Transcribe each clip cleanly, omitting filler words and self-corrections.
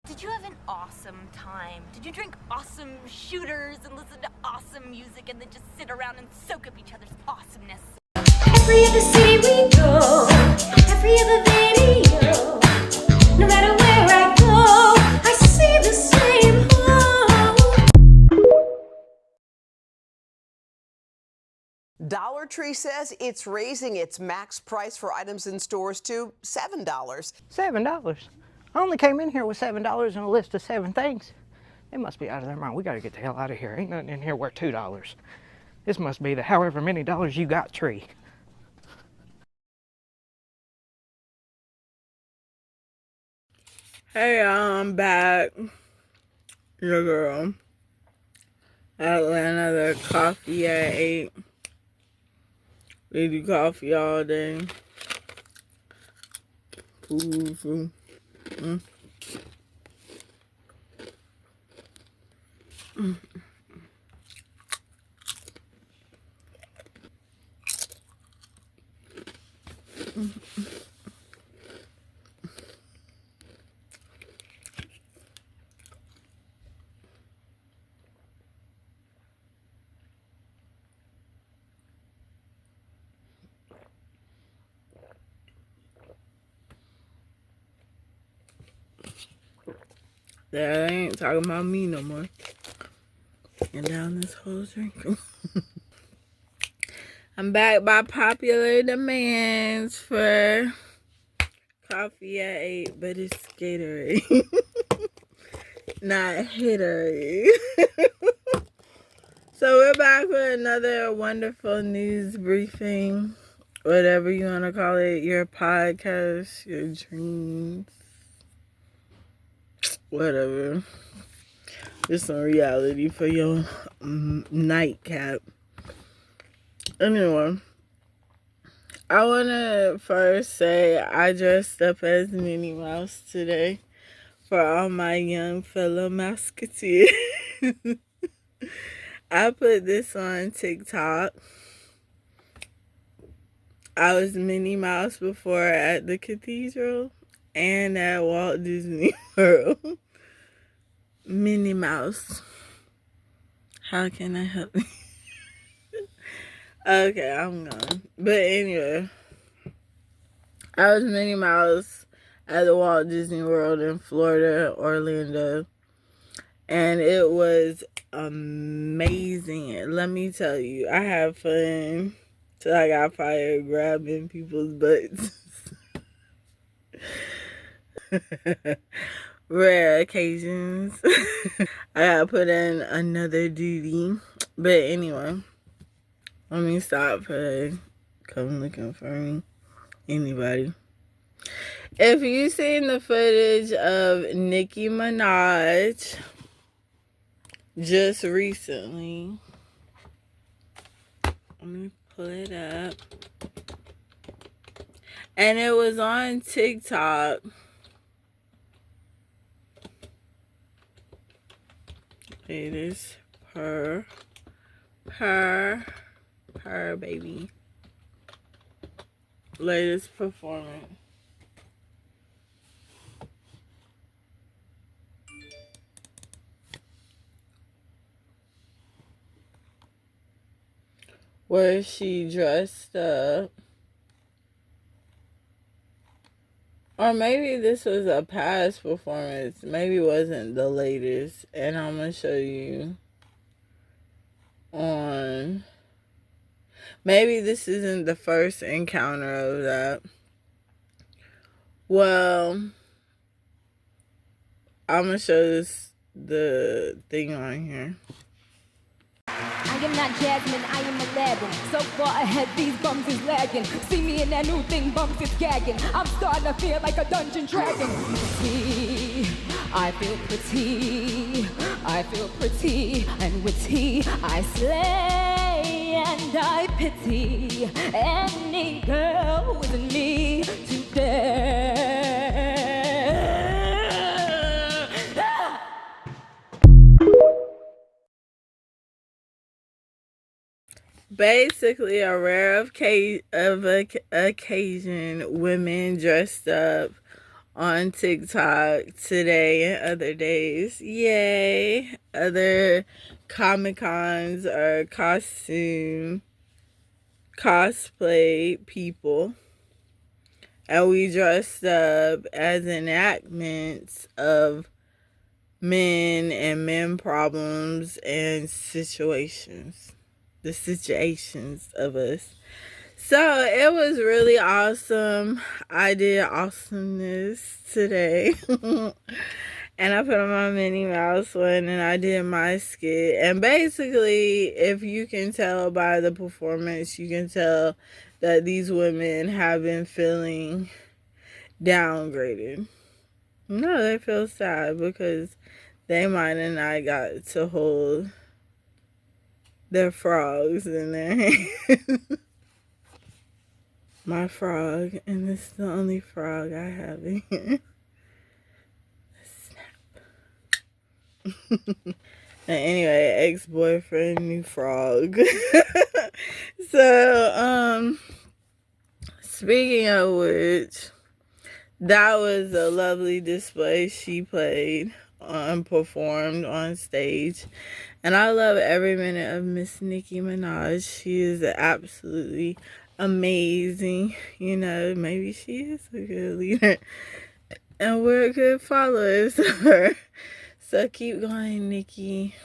Did you have an awesome time? Did you drink awesome shooters and listen to awesome music and then just sit around and soak up each other's awesomeness? Every other city we go, every other video, no matter where I go, I see the same home. Dollar Tree says it's raising its max price for items in stores to $7. $7? I only came in here with $7 and a list of 7 things. They must be out of their mind. We gotta get the hell out of here. Ain't nothing in here worth $2. This must be the however many dollars you got tree. Hey, I'm back. Your girl. I had another coffee at 8. We do coffee all day. Ooh. That ain't talking about me no more. And down this whole drink. I'm back by popular demands for coffee at 8, but it's Gatorade. Not Haterade. So we're back with another wonderful news briefing. Whatever you want to call it. Your podcast, your dreams. Whatever. Just some reality for your nightcap. Anyway, I want to first say I dressed up as Minnie Mouse today for all my young fellow Mouseketeers. I put this on TikTok. I was Minnie Mouse before at the cathedral and at Walt Disney World. Minnie Mouse. How can I help you? Okay, I'm gone. But anyway, I was Minnie Mouse at the Walt Disney World in Florida, Orlando. And it was amazing. Let me tell you, I had fun till I got fired grabbing people's butts. Rare occasions. I gotta put in another duty. But anyway, let me stop for come looking for me. Anybody. If you seen the footage of Nicki Minaj just recently, let me pull it up. And it was on TikTok. It is her baby. Latest performance. Where she dressed up. Or maybe this was a past performance. Maybe it wasn't the latest. And I'm going to show you on... Maybe this isn't the first encounter of that. Well, I'm going to show this the thing on here. I am not Jasmine, I am Aladdin. So far ahead, these bums is lagging. See me in that new thing, bumps is gagging. I'm starting to feel like a dungeon dragon. Pretty, I feel pretty. I feel pretty, and witty I slay, and I pity any girl with me today. Basically, a rare occasion, women dressed up on TikTok today and other days. Yay! Other Comic-Cons or cosplay people. And we dressed up as enactments of men and men problems and situations. The situations of us. So it was really awesome. I did awesomeness today. And I put on my Minnie Mouse one and I did my skit. And basically, if you can tell by the performance, you can tell that these women have been feeling downgraded. No, they feel sad because they might have not got to hold their frogs in their hands. My frog, and it's the only frog I have in here. Snap. And anyway, ex-boyfriend, new frog. So, speaking of which, that was a lovely display she played and performed on stage. And I love every minute of Miss Nicki Minaj. She is absolutely amazing. You know, maybe she is a good leader. And we're good followers of her. So keep going, Nicki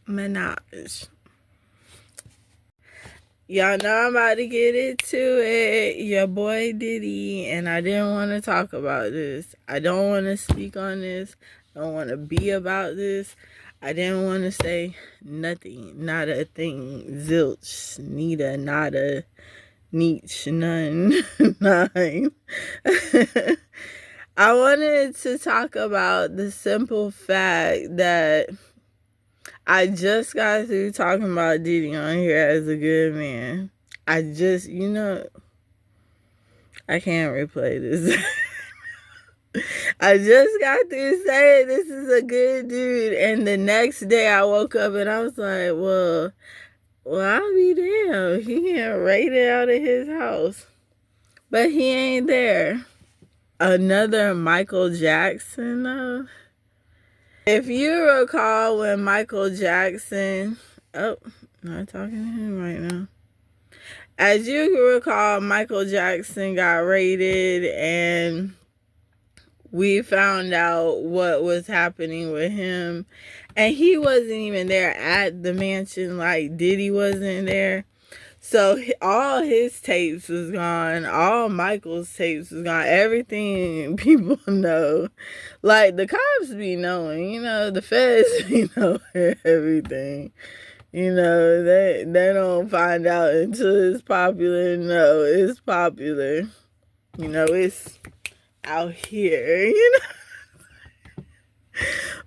Minaj. Y'all know I'm about to get into it. Your boy Diddy. And I didn't want to talk about this. I don't want to speak on this. I don't want to be about this. I didn't want to say nothing. Not a thing. Zilch. Nita. Nada. Nietzsche, none, 9. I wanted to talk about the simple fact that I just got through talking about Diddy on here as a good man. I just, I can't replay this. I just got through saying this is a good dude. And the next day I woke up and I was like, well, I'll be damned. He getting raided out of his house. But he ain't there. Another Michael Jackson, though. If you recall when Michael Jackson... Oh, not talking to him right now. As you can recall, Michael Jackson got raided and we found out what was happening with him. And he wasn't even there at the mansion, like Diddy wasn't there. So all his tapes was gone. All Michael's tapes was gone. Everything people know. Like, the cops be knowing, the feds be knowing everything. They don't find out until it's popular. No, it's popular. It's out here,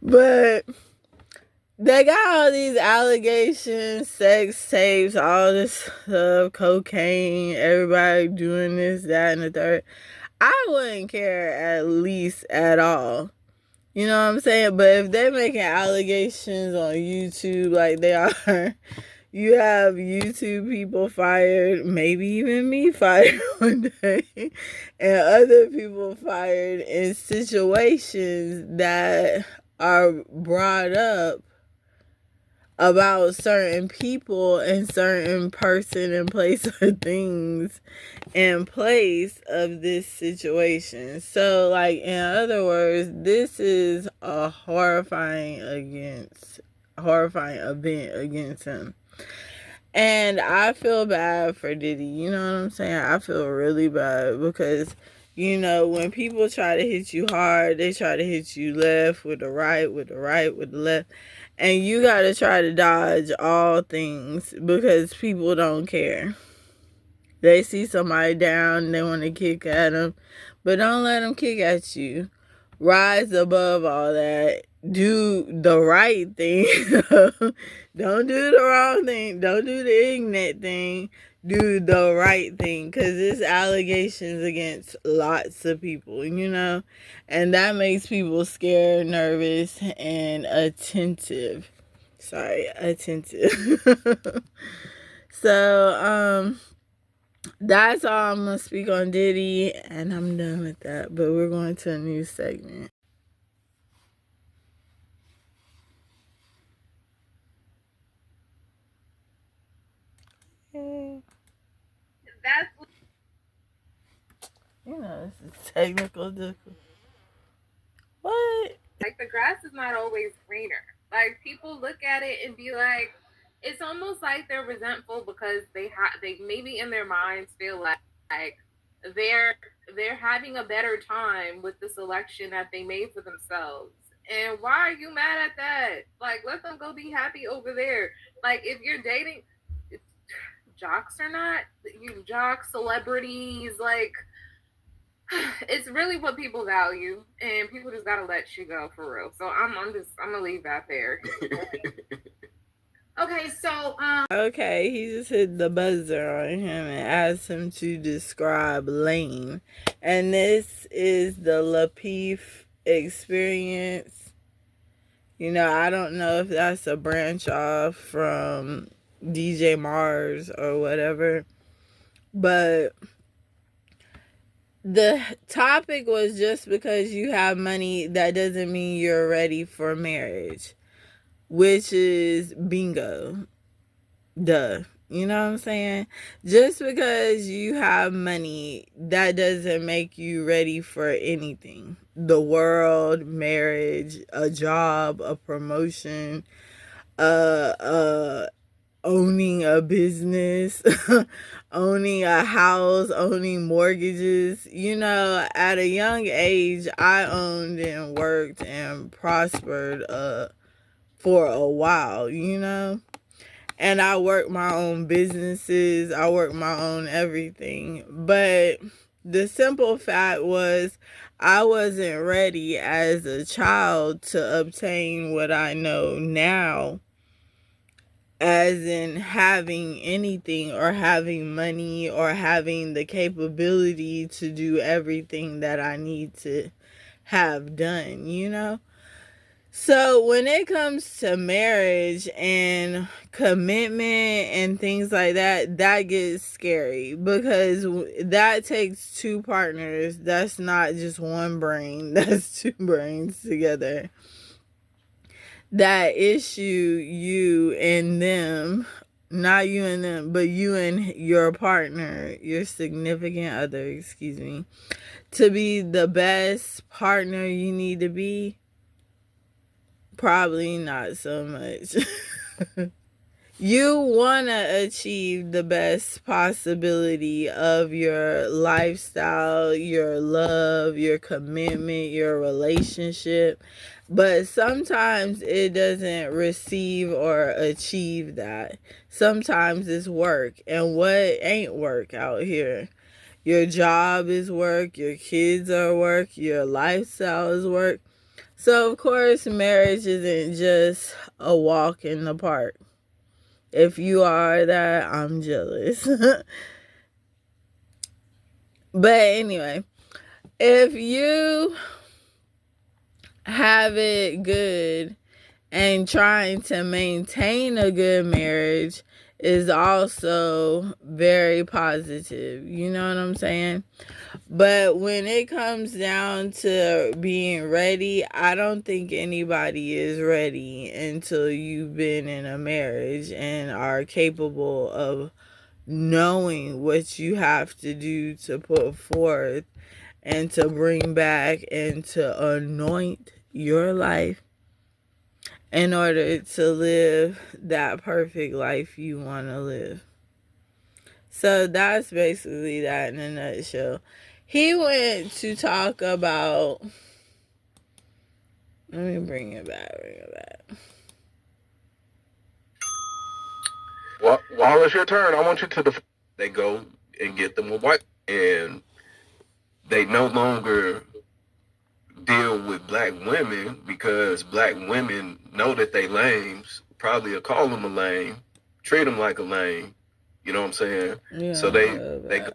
But they got all these allegations, sex tapes, all this stuff, cocaine, everybody doing this, that, and the third. I wouldn't care at least at all. You know what I'm saying? But if they're making allegations on YouTube like they are, you have YouTube people fired, maybe even me fired one day, and other people fired in situations that are brought up about certain people and certain person and place or things in place of this situation. So, like, in other words, this is a horrifying event against him. And I feel bad for Diddy. You know what I'm saying? I feel really bad because, when people try to hit you hard, they try to hit you left with the right, with the right, with the left. And you got to try to dodge all things because people don't care. They see somebody down, they want to kick at them. But don't let them kick at you. Rise above all that. Do the right thing. Don't do the wrong thing. Don't do the ignorant thing. Do the right thing. Because it's allegations against lots of people, And that makes people scared, nervous, and attentive. Sorry, attentive. So, That's all I'm going to speak on Diddy, and I'm done with that. But we're going to a new segment. That's This is technical difficulty. What? like the grass is not always greener. Like people look at it and be like, it's almost like they're resentful because they maybe in their minds feel like they're having a better time with the selection that they made for themselves. And why are you mad at that? Like, let them go be happy over there. Like, if you're dating jocks or not, you jocks, celebrities, like, it's really what people value, and people just gotta let shit go for real. So I'm gonna leave that there. Okay, so Okay, he just hit the buzzer on him and asked him to describe Lane. And this is the Lapeef experience. You know, I don't know if that's a branch off from DJ Mars or whatever, but the topic was just because you have money, that doesn't mean you're ready for marriage, which is bingo. Duh. You know what I'm saying? Just because you have money, that doesn't make you ready for anything. The world, marriage, a job, a promotion, owning a business, owning a house, owning mortgages. You know, at a young age, I owned and worked and prospered for a while, you know? And I work my own businesses. I work my own everything. But the simple fact was I wasn't ready as a child to obtain what I know now, as in having anything or having money or having the capability to do everything that I need to have done, you know? So when it comes to marriage and commitment and things like that, that gets scary because that takes two partners. That's not just one brain. That's two brains together. That issue, you and them, not you and them, but you and your partner, your significant other, excuse me, to be the best partner you need to be. Probably not so much. You want to achieve the best possibility of your lifestyle, your love, your commitment, your relationship. But sometimes it doesn't receive or achieve that. Sometimes it's work. And what ain't work out here? Your job is work. Your kids are work. Your lifestyle is work. So, of course, marriage isn't just a walk in the park. If you are that, I'm jealous. But anyway, if you have it good and trying to maintain a good marriage is also very positive. You know what I'm saying? But when it comes down to being ready, I don't think anybody is ready until you've been in a marriage and are capable of knowing what you have to do to put forth and to bring back and to anoint your life in order to live that perfect life you want to live. So that's basically that in a nutshell. He went to talk about, let me bring it back. While it's your turn, I want you to they go and get them a white, and they no longer deal with black women because black women know that they lames, probably will call them a lame, treat them like a lame. You know what I'm saying? Yeah, so they go.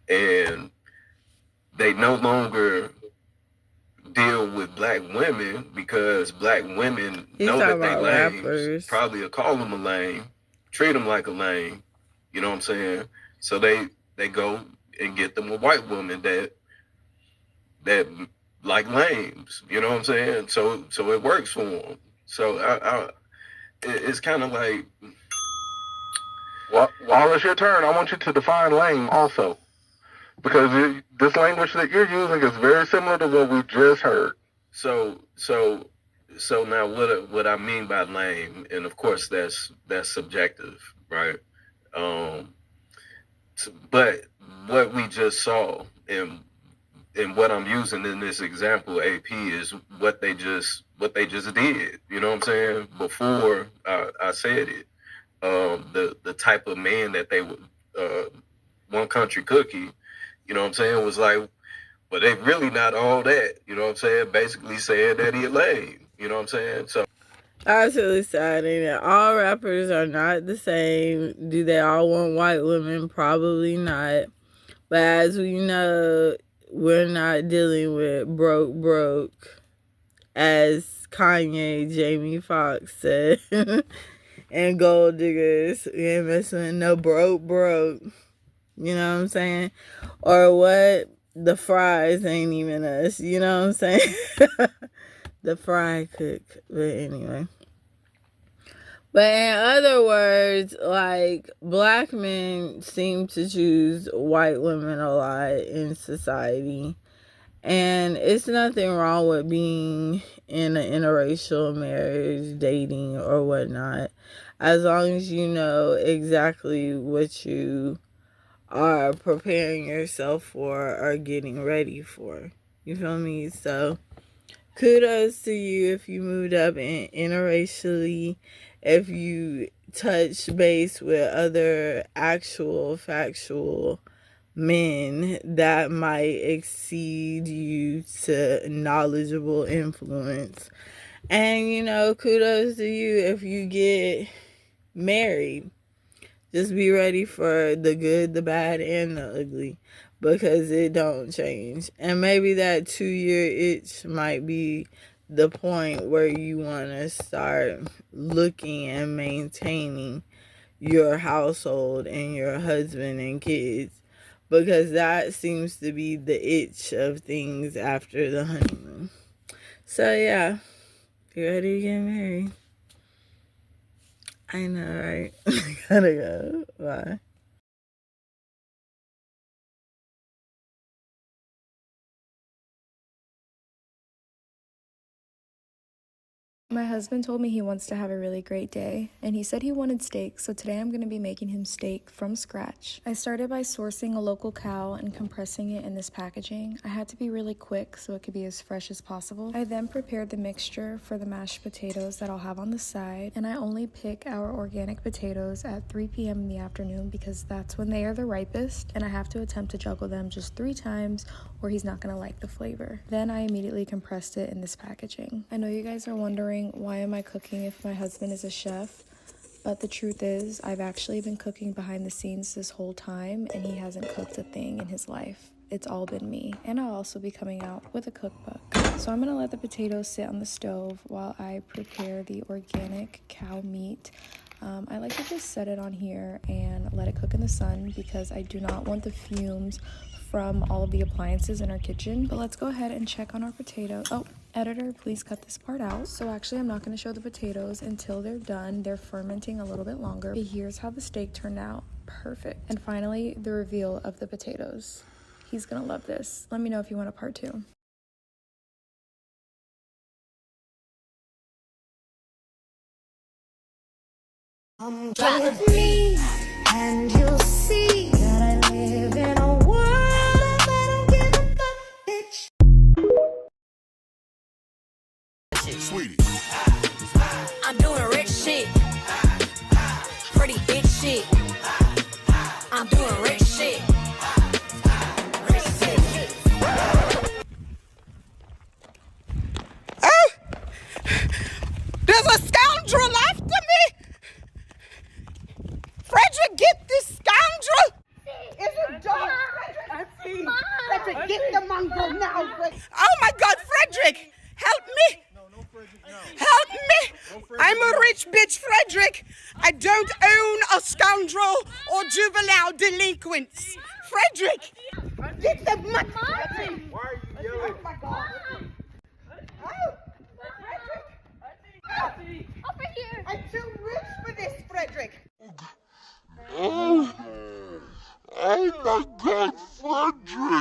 And they no longer deal deal with black women because black women He's know that talking they about lame. rappers. Probably will call them a lame, treat them like a lame. You know what I'm saying? So they go and get them a white woman that like lames. You know what I'm saying? So it works for them. So it's kind of like. Well, while it's your turn, I want you to define lame also. Because this language that you're using is very similar to what we just heard. So now what I mean by lame, and of course that's subjective, right? But what we just saw and what I'm using in this example, AP, is what they just did. You know what I'm saying? Before I said it, the type of man that they would, One Country Cookie, you know what I'm saying, was like, but they really not all that. You know what I'm saying? Basically saying that he a lame. You know what I'm saying? So. Absolutely sad, ain't it? All rappers are not the same. Do they all want white women? Probably not. But as we know, we're not dealing with broke, as Kanye, Jamie Foxx said, and gold diggers. We ain't messing with no broke. You know what I'm saying? Or what? The fries ain't even us. You know what I'm saying? The fry cook. But anyway. But in other words, like, black men seem to choose white women a lot in society. And it's nothing wrong with being in an interracial marriage, dating, or whatnot, as long as you know exactly what you are preparing yourself for or getting ready for. You feel me? So kudos to you if you moved up interracially, if you touch base with other actual factual men that might exceed you to knowledgeable influence. And, you know, kudos to you if you get married. Just be ready for the good, the bad, and the ugly, because it don't change. And maybe that 2-year itch might be the point where you want to start looking and maintaining your household and your husband and kids, because that seems to be the itch of things after the honeymoon. So yeah, you ready to get married? I know, right? Gotta go. Bye. My husband told me he wants to have a really great day, and he said he wanted steak, so today I'm going to be making him steak from scratch. I started by sourcing a local cow and compressing it in this packaging. I had to be really quick so it could be as fresh as possible. I then prepared the mixture for the mashed potatoes that I'll have on the side, and I only pick our organic potatoes at 3 p.m. in the afternoon because that's when they are the ripest, and I have to attempt to juggle them just 3 times or he's not going to like the flavor. Then I immediately compressed it in this packaging. I know you guys are wondering, why am I cooking if my husband is a chef? But the truth is, I've actually been cooking behind the scenes this whole time, and he hasn't cooked a thing in his life. It's all been me, and I'll also be coming out with a cookbook. So I'm gonna let the potatoes sit on the stove while I prepare the organic cow meat. I like to just set it on here and let it cook in the sun because I do not want the fumes from all of the appliances in our kitchen. But let's go ahead and check on our potato. Oh, editor, please cut this part out. So actually, I'm not going to show the potatoes until they're done. They're fermenting a little bit longer. But here's how the steak turned out. Perfect. And finally, the reveal of the potatoes. He's going to love this. Let me know if you want a part 2. Try to breathe, and you'll see that I live in a world that don't give a fuck, bitch. Sweetie, I'm doing rich shit. Pretty bitch shit. I'm doing rich shit. There's a scoundrel after me! Frederick, get this juvenile delinquents. Frederick, get the money. Why are you yelling? Oh my God. Over here. I'm too rich for this, Frederick. Oh my God, Frederick!